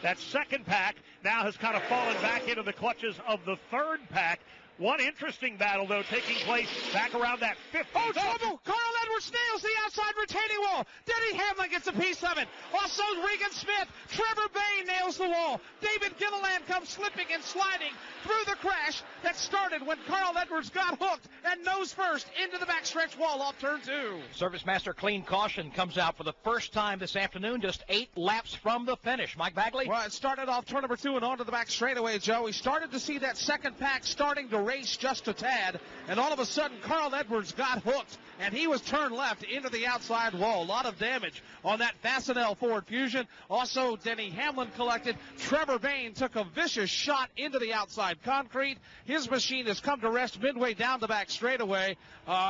That second pack now has kind of fallen back into the clutches of the third pack. One interesting battle, though, taking place back around that 50. Oh, trouble! Carl Edwards nails the outside retaining wall. Denny Hamlin gets a piece of it. Also, Regan Smith. Trevor Bayne nails the wall. David Gilliland comes slipping and sliding through the crash that started when Carl Edwards got hooked and nose first into the backstretch wall off turn 2. Service Master Clean Caution comes out for the first time this afternoon, just 8 laps from the finish. Mike Bagley? Well, it started off turn number 2 and onto the back straightaway, Joe. We started to see that second pack starting to race just a tad, and all of a sudden Carl Edwards got hooked, and he was turned left into the outside wall. A lot of damage on that Fastenal Ford Fusion. Also, Denny Hamlin collected. Trevor Bayne took a vicious shot into the outside concrete. His machine has come to rest midway down the back straightaway.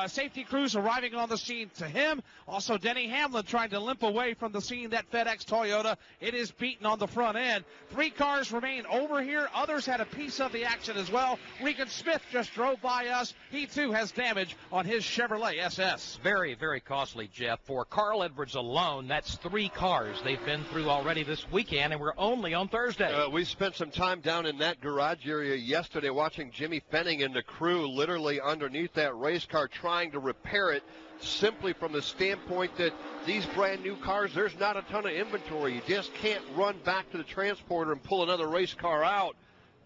Safety crews arriving on the scene to him. Also, Denny Hamlin trying to limp away from the scene. That FedEx Toyota, it is beaten on the front end. 3 cars remain over here. Others had a piece of the action as well. Regan Smith just drove by us. He, too, has damage on his Chevrolet SS. Very, very costly, Jeff. For Carl Edwards alone, that's 3 cars they've been through already this weekend, and we're only on Thursday. We spent some time down in that garage area yesterday watching Jimmy Fenning and the crew literally underneath that race car trying to repair it, simply from the standpoint that these brand new cars, there's not a ton of inventory. You just can't run back to the transporter and pull another race car out.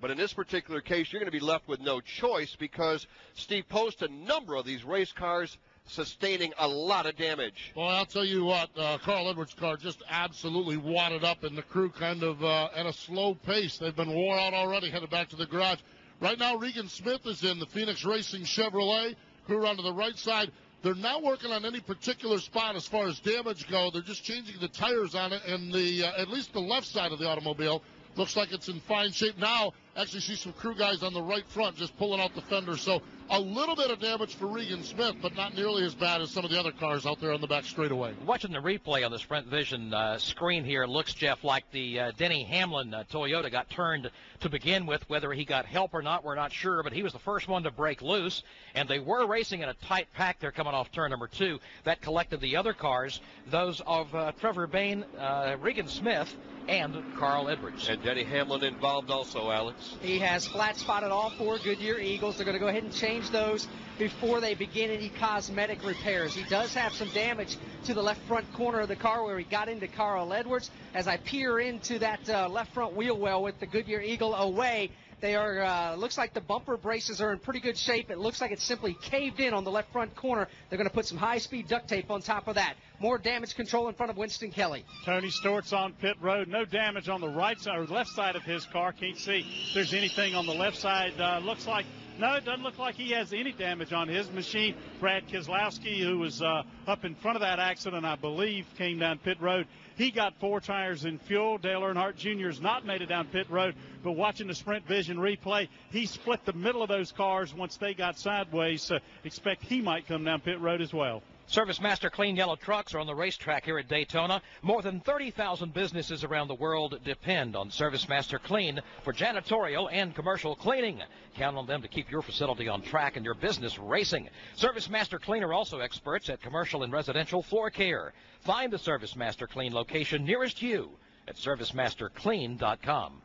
But in this particular case, you're going to be left with no choice because Steve Post, a number of these race cars sustaining a lot of damage. Well, I'll tell you what, Carl Edwards' car just absolutely wadded up, and the crew kind of at a slow pace. They've been wore out already, headed back to the garage. Right now, Regan Smith is in the Phoenix Racing Chevrolet. Crew around to the right side. They're not working on any particular spot as far as damage go. They're just changing the tires on it, and at least the left side of the automobile looks like it's in fine shape now. Actually see some crew guys on the right front just pulling out the fender. So a little bit of damage for Regan Smith, but not nearly as bad as some of the other cars out there on the back straightaway. Watching the replay on the Sprint Vision screen here, it looks, Jeff, like the Denny Hamlin Toyota got turned to begin with. Whether he got help or not, we're not sure, but he was the first one to break loose, and they were racing in a tight pack there coming off turn number 2. That collected the other cars, those of Trevor Bayne, Regan Smith, and Carl Edwards. And Denny Hamlin involved also, Alex. He has flat spotted all 4 Goodyear Eagles. They're going to go ahead and change those before they begin any cosmetic repairs. He does have some damage to the left front corner of the car where he got into Carl Edwards. As I peer into that left front wheel well with the Goodyear Eagle away, they are, looks like the bumper braces are in pretty good shape. It looks like it's simply caved in on the left front corner. They're going to put some high-speed duct tape on top of that. More damage control in front of Winston Kelly. Tony Stewart's on pit road. No damage on the right side or left side of his car. Can't see if there's anything on the left side. Looks like, no, it doesn't look like he has any damage on his machine. Brad Keselowski, who was up in front of that accident, I believe, came down pit road. He got 4 tires in fuel. Dale Earnhardt Jr. has not made it down pit road, but watching the Sprint Vision replay, he split the middle of those cars once they got sideways, so expect he might come down pit road as well. Service Master Clean Yellow trucks are on the racetrack here at Daytona. More than 30,000 businesses around the world depend on Service Master Clean for janitorial and commercial cleaning. Count on them to keep your facility on track and your business racing. Service Master Clean are also experts at commercial and residential floor care. Find the Service Master Clean location nearest you at ServiceMasterClean.com.